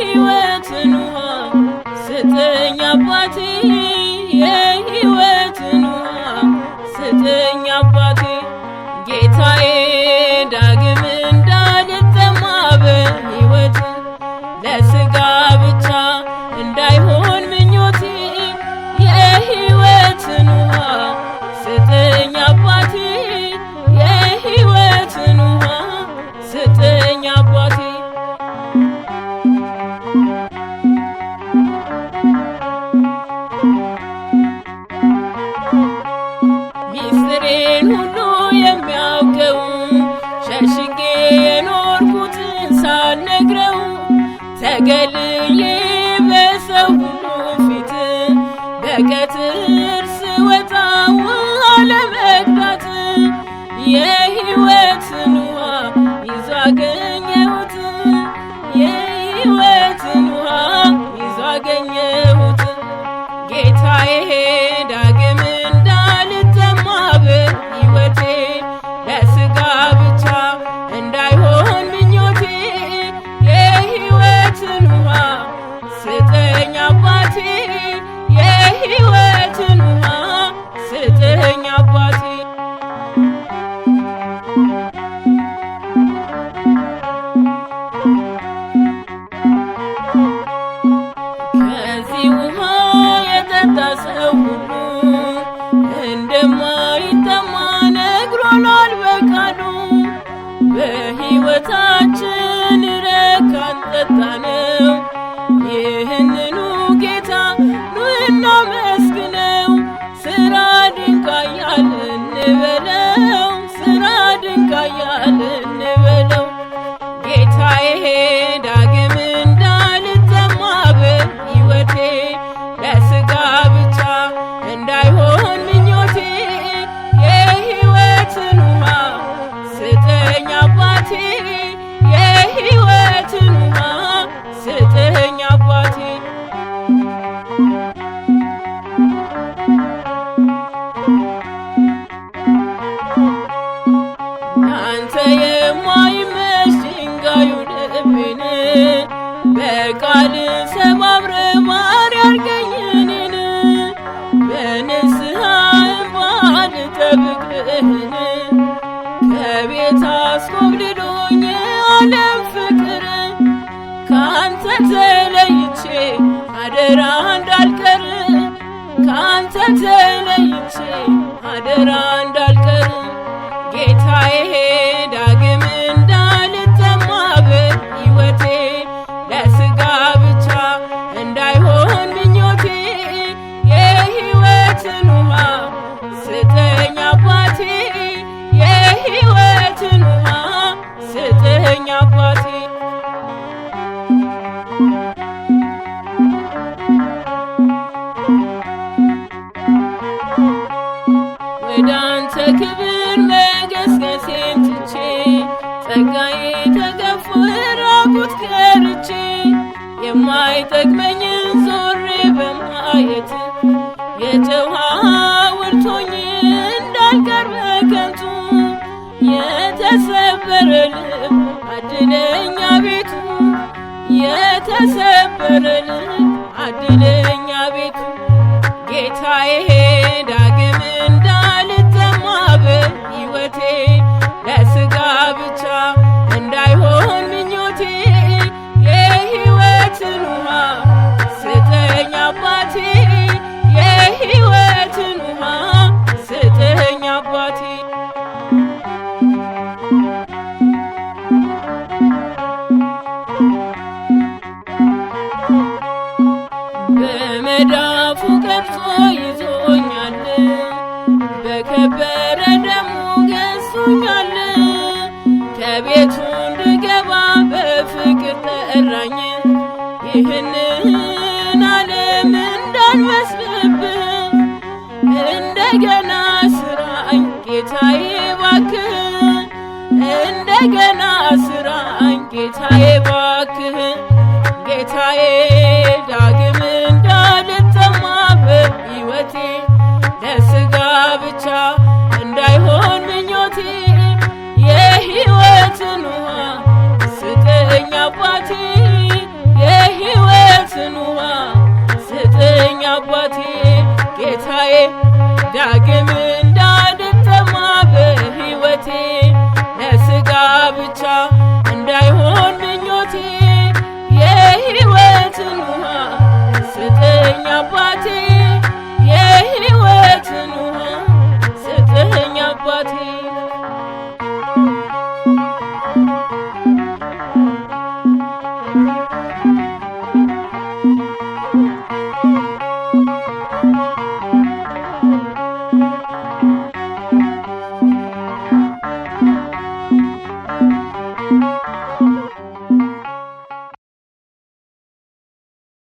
የሕይወትን ውሃ ስጠኝ አባቴ የሕይወትን ውሃ ስጠኝ አባቴ ጌታዬ ዳግም እንዳልጠማ በሕይወት ለሥጋ ብቻ እንዳይሆን ምኞቴ የሕይወትን ውሃ ስጠኝ አባቴ የሕይወትን ውሃ ስጠኝ አባቴ ሚስጥሬን ሁሉ የሚያውቀው ሸሽጌ የኖርኩትን ሳልነግረው ተገልዬ በሰው ሁሉ ፊት በቀትር ስወጣ ውሃ ለመቅዳት የሕይወትን ውሃ ይዞ አገኘሁት የሕይወትን ውሃ ይዞ አገኘሁት ጌታዬ ዳግም እንዳልጠማ በሕይወቴ ለሥጋ ብቻ እንዳይሆን ምኞቴ የሕይወትን ውሃ ስጠኝ አባቴ የሕይወትን ውሃ ስጠኝ አባቴ ከዚህ ውሃ የጠጣ ሰው ሁሉ እንደማይጠማ ነግሮናል በቃሉ በሕይወታችን ረካን ጠጣነው ይህንኑ ጌታ ኑ እናመስግነው ሥራ ድንቅ ኃያል እንበለው ሥራ ድንቅ ኃያል እንበለው ጌታዬ ዳግም እንዳልጠማ በሕይወቴ ለሥጋ ብቻ እንዳይሆን ምኞቴ የሕይወትን ውሃ ስጠኝ አባቴ የሕይወትን ውሃ ስጠኝ አባቴ አንተ የማይመሽ ድንጋዩ ልቤን በቃል ሰባብረ ማር ያርገኝ እኔን በንስሐ እንባ ልጠብቅህን ከቤት አስኮብልሎኝ ዓለም ፍቅር ካንተ ተለይቼ አደራ እንዳልቀር ካንተ ተለይቼ አደራ እንዳልቀር ጌታዬ ዳግም እንዳልጠማ በሕይወቴ ለሥጋ ብቻ እንዳይሆን ምኞቴ የሕይወትን ውሃ ስጠኝ አባቴ የሕይወትን ውሃ ስጠኝ አባቴ ወደ አንተ ክብር መገስገሴን ትቼ ጸጋዬ ተገፎ ራቁት ቀርቼ የማይጠቅመኝን ዞሬ በማየት የጨው ሐውልት ሆኜ እንዳልቀር በከንቱ የተሰበረ ልብ አድነኝ አቤቱ የተሰበረ ልብ አድነኝ አቤቱ ጌታዬ ዳግም እንዳልጠማ በሕይወቴ ለሥጋ ብቻ እንዳይሆን ምኞቴ የሕይወትን ውሃ ስጠኝ አባቴ የሕይወትን ውሃ ስጠኝ አባቴ በመዳፉ ቀርጾ ይዞኛል በከበረ ደሙ ገዝቶኛል ከቤቱ እንድገባ በፍቅር ጠራኝ ይህንን ዓለም እንዳልመስልብህ እንደገና ስራኝ ጌታዬ እባክህ እንደገና ስራኝ ጌታዬ እባክህ ጌታዬ ዳግም እንዳልጠማ በሕይወቴ ለሥጋ ብቻ እንዳይሆን ምኞቴ የሕይወትን ውሃ ስጠኝ አባቴ